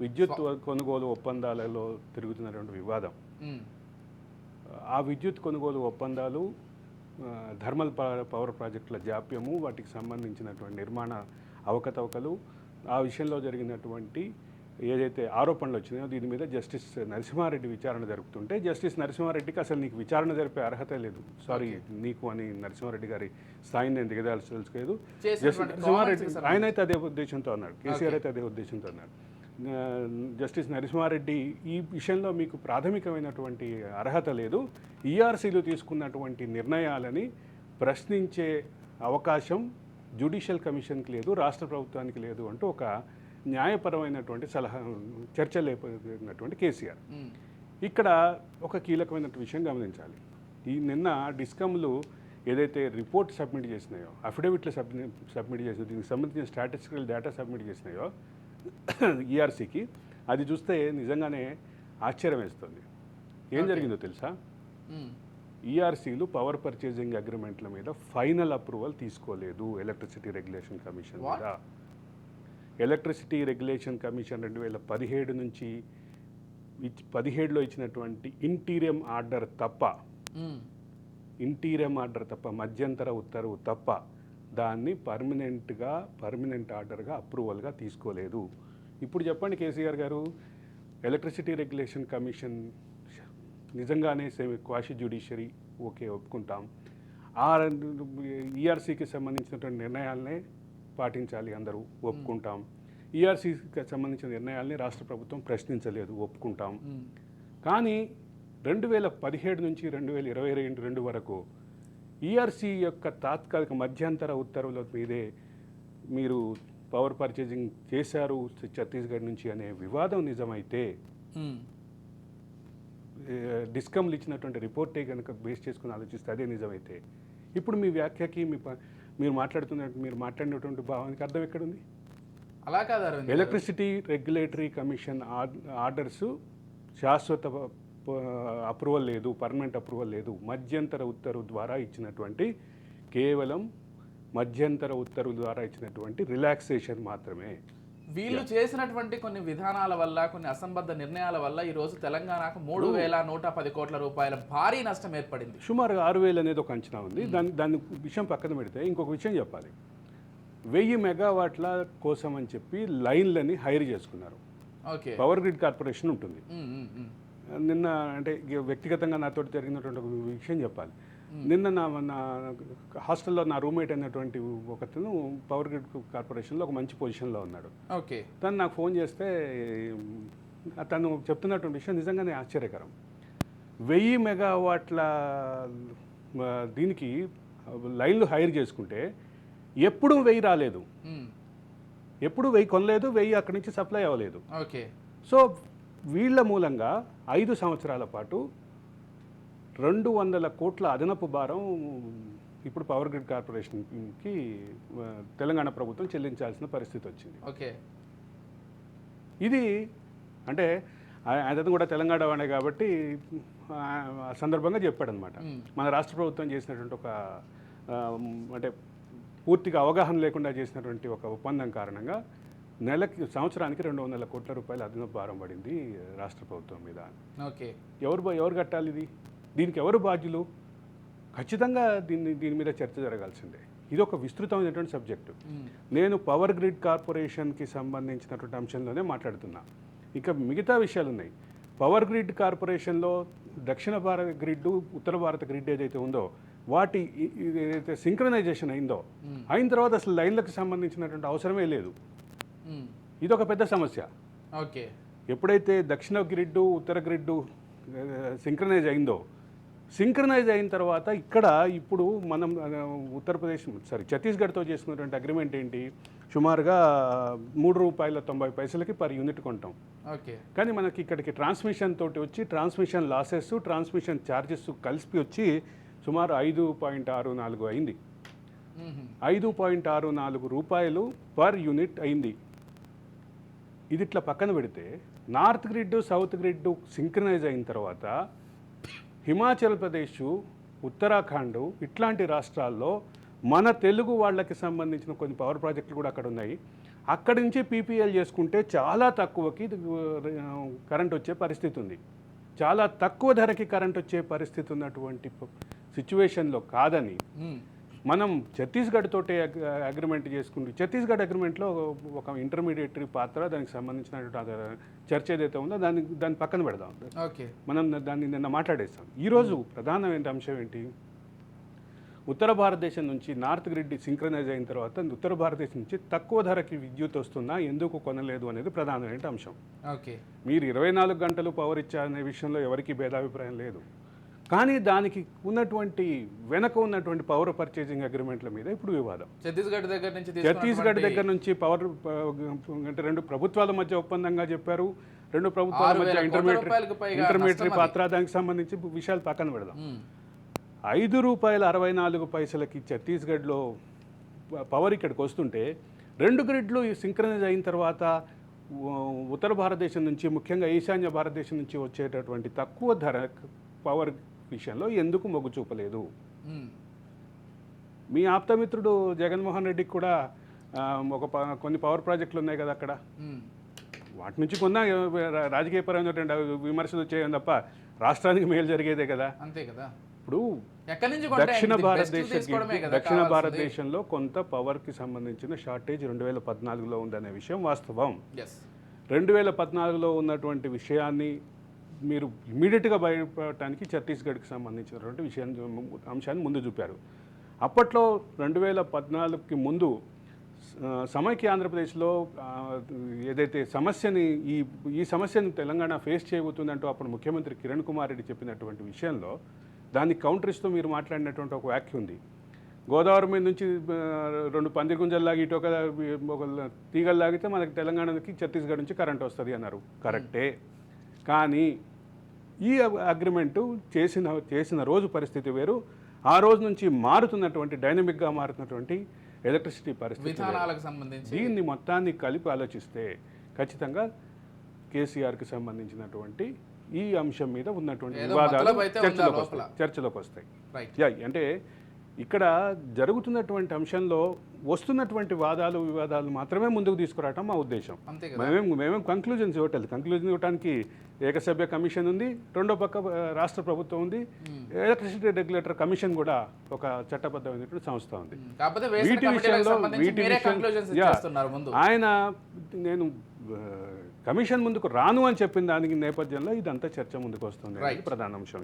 విద్యుత్ కొనుగోలు ఒప్పందాలలో తిరుగుతున్నటువంటి వివాదం, ఆ విద్యుత్ కొనుగోలు ఒప్పందాలు, థర్మల్ పవర్ ప్రాజెక్టుల జాప్యము, వాటికి సంబంధించినటువంటి నిర్మాణ అవకతవకలు, ఆ విషయంలో జరిగినటువంటి ఏదైతే ఆరోపణలు వచ్చినాయో దీని మీద జస్టిస్ నరసింహారెడ్డి విచారణ జరుపుతుంటే, జస్టిస్ నరసింహారెడ్డికి అసలు నీకు విచారణ జరిపే అర్హత లేదు, సారీ నీకు అని నరసింహారెడ్డి గారి స్థాయిని నేను దిగదాల్చలేదు. జస్టిస్ నరసింహారెడ్డి ఆయన అయితే అదే ఉద్దేశంతో అన్నాడు, కేసీఆర్ అయితే అదే ఉద్దేశంతో అన్నాడు. జస్టిస్ నరసింహారెడ్డి ఈ విషయంలో మీకు ప్రాథమికమైనటువంటి అర్హత లేదు, ఈఆర్సీలు తీసుకున్నటువంటి నిర్ణయాలని ప్రశ్నించే అవకాశం జ్యుడిషియల్ కమిషన్కి లేదు, రాష్ట్ర ప్రభుత్వానికి లేదు అంటూ ఒక న్యాయపరమైనటువంటి సలహా చర్చ లేకపోయినటువంటి కేసీఆర్. ఇక్కడ ఒక కీలకమైన విషయం గమనించాలి. ఈ నిన్న డిస్కమ్లు ఏదైతే రిపోర్ట్ సబ్మిట్ చేసినాయో, అఫిడవిట్లు సబ్మిట్ చేసినాయో, దీనికి సంబంధించిన స్టాటిస్టికల్ డేటా సబ్మిట్ చేసినాయో ఈఆర్సీకి, అది చూస్తే నిజంగానే ఆశ్చర్యం వేస్తుంది. ఏం జరిగిందో తెలుసా? ఈఆర్సీలు పవర్ పర్చేజింగ్ అగ్రిమెంట్ల మీద ఫైనల్ అప్రూవల్ తీసుకోలేదు ఎలక్ట్రిసిటీ రెగ్యులేషన్ కమిషన్ మీద. ఎలక్ట్రిసిటీ రెగ్యులేషన్ కమిషన్ 2017 నుంచి 17లో ఇచ్చినటువంటి ఇంటీరియం ఆర్డర్ తప్ప మధ్యంతర ఉత్తర్వు తప్ప దాన్ని పర్మనెంట్ ఆర్డర్గా అప్రూవల్గా తీసుకోలేదు. ఇప్పుడు చెప్పండి కేసీఆర్ గారు, ఎలక్ట్రిసిటీ రెగ్యులేషన్ కమిషన్ నిజంగానే క్వాషి జ్యుడిషియరీ, ఓకే ఒప్పుకుంటాం, ఆ ఈఆర్సీకి సంబంధించినటువంటి నిర్ణయాలనే పాటించాలి అందరూ, ఒప్పుకుంటాం, ఈఆర్సీకి సంబంధించిన నిర్ణయాల్ని రాష్ట్ర ప్రభుత్వం ప్రశ్నించలేదు, ఒప్పుకుంటాం. కానీ 2017 నుంచి 2022 వరకు ఈఆర్సీ యొక్క తాత్కాలిక మధ్యంతర ఉత్తర్వుల మీదే మీరు పవర్ పర్చేజింగ్ చేశారు ఛత్తీస్గఢ్ నుంచి అనే వివాదం నిజమైతే, డిస్కమ్లు ఇచ్చినటువంటి రిపోర్టే కనుక బేస్ చేసుకుని ఆలోచిస్తే అదే నిజమైతే, ఇప్పుడు మీ వ్యాఖ్యకి మీరు మాట్లాడినటువంటి భావానికి అర్థం ఎక్కడుంది? అలా కాదు, ఎలక్ట్రిసిటీ రెగ్యులేటరీ కమిషన్ ఆర్డర్స్ శాశ్వత అప్రూవల్ లేదు, పర్మనెంట్ అప్రూవల్ లేదు, మధ్యంతర ఉత్తర్వు ద్వారా ఇచ్చినటువంటి, కేవలం మధ్యంతర ఉత్తర్వు ద్వారా ఇచ్చినటువంటి రిలాక్సేషన్ మాత్రమే. వీళ్ళు చేసినటువంటి కొన్ని విధానాల వల్ల, కొన్ని అసంబద్ధ నిర్ణయాల వల్ల ఈరోజు తెలంగాణకు 3,110 కోట్ల రూపాయల భారీ నష్టం ఏర్పడింది. సుమారుగా 6,000 అనేది ఒక అంచనా ఉంది. దాని విషయం పక్కన పెడితే ఇంకొక విషయం చెప్పాలి. 1000 మెగావాట్ల కోసం అని చెప్పి లైన్లని హైర్ చేసుకున్నారు. పవర్ గ్రిడ్ కార్పొరేషన్ ఉంటుంది. నిన్న అంటే వ్యక్తిగతంగా నాతో జరిగినటువంటి ఒక విషయం చెప్పాలి. నిన్న నా హాస్టల్లో నా రూమ్మేట్ అయినటువంటి ఒకతను పవర్ గ్రిడ్ కార్పొరేషన్లో ఒక మంచి పొజిషన్లో ఉన్నాడు. తను నాకు ఫోన్ చేస్తే తను చెప్తున్నటువంటి విషయం నిజంగానే ఆశ్చర్యకరం. 1000 మెగావాట్ల దీనికి లైన్లు హైర్ చేసుకుంటే ఎప్పుడు 1000 రాలేదు, ఎప్పుడు 1000 కొనలేదు, 1000 అక్కడి నుంచి సప్లై అవ్వలేదు. సో వీళ్ళ మూలంగా 5 సంవత్సరాల పాటు 200 కోట్ల అదనపు భారం ఇప్పుడు పవర్ గ్రిడ్ కార్పొరేషన్కి తెలంగాణ ప్రభుత్వం చెల్లించాల్సిన పరిస్థితి వచ్చింది. ఇది అంటే అతను కూడా తెలంగాణ వాడే కాబట్టి ఆ సందర్భంగా చెప్పాడనమాట. మన రాష్ట్ర ప్రభుత్వం చేసినటువంటి ఒక అంటే పూర్తిగా అవగాహన లేకుండా చేసినటువంటి ఒక ఒప్పందం కారణంగా సంవత్సరానికి 200 కోట్ల రూపాయలు అదనపు భారం పడింది రాష్ట్ర ప్రభుత్వం మీద. ఎవరు కట్టాలి ఇది? దీనికి ఎవరు బాధ్యులు? ఖచ్చితంగా దీని మీద చర్చ జరగాల్సిందే. ఇది ఒక విస్తృతమైనటువంటి సబ్జెక్టు. నేను పవర్ గ్రిడ్ కార్పొరేషన్కి సంబంధించినటువంటి అంశంలోనే మాట్లాడుతున్నా. ఇంకా మిగతా విషయాలు ఉన్నాయి. పవర్ గ్రిడ్ కార్పొరేషన్లో దక్షిణ భారత గ్రిడ్, ఉత్తర భారత గ్రిడ్ ఏదైతే ఉందో వాటి ఏదైతే సింక్రనైజేషన్ అయిన తర్వాత అసలు లైన్లకు సంబంధించినటువంటి అవసరమే లేదు. ఇదొక పెద్ద సమస్య. ఎప్పుడైతే దక్షిణ గ్రిడ్డు, ఉత్తర గ్రిడ్డు సింక్రనైజ్ అయిన తర్వాత ఇక్కడ ఇప్పుడు మనం ఛత్తీస్గఢ్తో చేసుకున్నటువంటి అగ్రిమెంట్ ఏంటి? సుమారుగా ₹3.90 పర్ యూనిట్ కొంటాం. కానీ మనకి ఇక్కడికి ట్రాన్స్మిషన్ తోటి వచ్చి ట్రాన్స్మిషన్ లాసెస్, ట్రాన్స్మిషన్ ఛార్జెస్ కలిసి వచ్చి సుమారు 5.64 అయింది. ₹5.64 పర్ యూనిట్ అయింది. ఇది ఇట్లా పక్కన పెడితే north grid, south grid synchronise అయిన తర్వాత హిమాచల్ ప్రదేశ్, ఉత్తరాఖండ్ ఇట్లాంటి రాష్ట్రాల్లో మన తెలుగు వాళ్ళకి సంబంధించిన కొన్ని పవర్ ప్రాజెక్టులు కూడా అక్కడ ఉన్నాయి. అక్కడి నుంచి పీపీఎల్ చేసుకుంటే చాలా తక్కువకి కరెంట్ వచ్చే పరిస్థితి ఉంది. చాలా తక్కువ ధరకి కరెంట్ వచ్చే పరిస్థితి ఉన్నటువంటి సిచ్యువేషన్లో కాదని మనం ఛత్తీస్గఢ్ తోటి అగ్రిమెంట్ చేసుకుంటూ, ఛత్తీస్గఢ్ అగ్రిమెంట్లో ఒక ఇంటర్మీడియటరీ పాత్ర, దానికి సంబంధించినటువంటి చర్చ ఏదైతే ఉందో దాన్ని పక్కన పెడదాం. ఓకే, మనం దాన్ని నిన్న మాట్లాడేస్తాం. ఈరోజు ప్రధానమైన అంశం ఏంటి? ఉత్తర భారతదేశం నుంచి నార్త్ గ్రిడ్ సింక్రనైజ్ అయిన తర్వాత ఉత్తర భారతదేశం నుంచి తక్కువ ధరకి విద్యుత్ వస్తున్నా ఎందుకు కొనలేదు అనేది ప్రధానమైన అంశం. ఓకే, మీరు 24 గంటలు పవర్ ఇచ్చారనే విషయంలో ఎవరికి భేదాభిప్రాయం లేదు. కానీ దానికి ఉన్నటువంటి వెనక ఉన్నటువంటి పవర్ పర్చేసింగ్ అగ్రిమెంట్ల మీద ఇప్పుడు వివాదం. ఛత్తీస్గఢ్ దగ్గర నుంచి పవర్ అంటే 2 ప్రభుత్వాల మధ్య ఒప్పందంగా చెప్పారు. 2 ప్రభుత్వాల మధ్య ఇంటర్మీడియటరీ పాత్ర, దానికి సంబంధించి విషయాలు పక్కన పెడదాం. ₹5.64 ఛత్తీస్గఢ్లో పవర్ ఇక్కడికి వస్తుంటే 2 గ్రిడ్లు సింక్రనైజ్ అయిన తర్వాత ఉత్తర భారతదేశం నుంచి, ముఖ్యంగా ఈశాన్య భారతదేశం నుంచి వచ్చేటటువంటి తక్కువ ధర పవర్ విషయంలో ఎందుకు మొగ్గు చూపలేదు? మీ ఆప్తమిత్రుడు జగన్మోహన్ రెడ్డికి కూడా కొన్ని పవర్ ప్రాజెక్టులు ఉన్నాయి కదా అక్కడ. వాటి నుంచి కొన్నా రాజకీయపరమైనటువంటి విమర్శలు చేయడం తప్ప రాష్ట్రానికి మేలు జరిగేదే కదా. అంతే కదా. ఇప్పుడు దక్షిణ భారతదేశంలో కొంత పవర్కి సంబంధించిన షార్టేజ్ 2014లో ఉందనే విషయం వాస్తవం. 2014లో ఉన్నటువంటి విషయాన్ని మీరు ఇమీడియట్గా బయటపడటానికి ఛత్తీస్గఢ్కి సంబంధించినటువంటి అంశాన్ని ముందు చూపారు. అప్పట్లో 2014కి ముందు సమైక్య ఆంధ్రప్రదేశ్లో ఏదైతే సమస్యని ఈ సమస్యను తెలంగాణ ఫేస్ చేయబోతుందంటూ అప్పుడు ముఖ్యమంత్రి కిరణ్ కుమార్ రెడ్డి చెప్పినటువంటి విషయంలో దాన్ని కౌంటర్ ఇస్తూ మీరు మాట్లాడినటువంటి ఒక వ్యాఖ్య ఉంది. గోదావరి మీద నుంచి 2 పందిగుంజల్లాగి ఇటు ఒక తీగల్లాగితే మనకి తెలంగాణకి ఛత్తీస్గఢ్ నుంచి కరెంట్ వస్తుంది అన్నారు. కరెక్టే. కానీ ఈ అగ్రిమెంటు చేసిన రోజు పరిస్థితి వేరు. ఆ రోజు నుంచి మారుతున్నటువంటి డైనమిక్గా మారుతున్నటువంటి ఎలక్ట్రిసిటీ పరిస్థితి సంబంధించి దీన్ని మొత్తాన్ని కలిపి ఆలోచిస్తే ఖచ్చితంగా కేసీఆర్కి సంబంధించినటువంటి ఈ అంశం మీద ఉన్నటువంటి వివాదాలు చర్చలోకి వస్తాయి. అంటే ఇక్కడ జరుగుతున్నటువంటి అంశంలో వస్తున్నటువంటి వివాదాలు మాత్రమే ముందుకు తీసుకురావటం మా ఉద్దేశం. మేమేం కంక్లూజన్స్ ఇవ్వట్లేదు. కంక్లూజన్ ఇవ్వడానికి ఏకసభ్య కమిషన్ ఉంది, రెండో పక్క రాష్ట్ర ప్రభుత్వం ఉంది, ఎలక్ట్రిసిటీ రెగ్యులేటర్ కమిషన్ కూడా ఒక చట్టబద్ధమైనటువంటి సంస్థ ఉంది. వీటి విషయంలో ఆయన నేను కమిషన్ ముందుకు రాను అని చెప్పిన దానికి నేపథ్యంలో ఇదంతా చర్చ ముందుకు వస్తుంది ప్రధాన అంశం.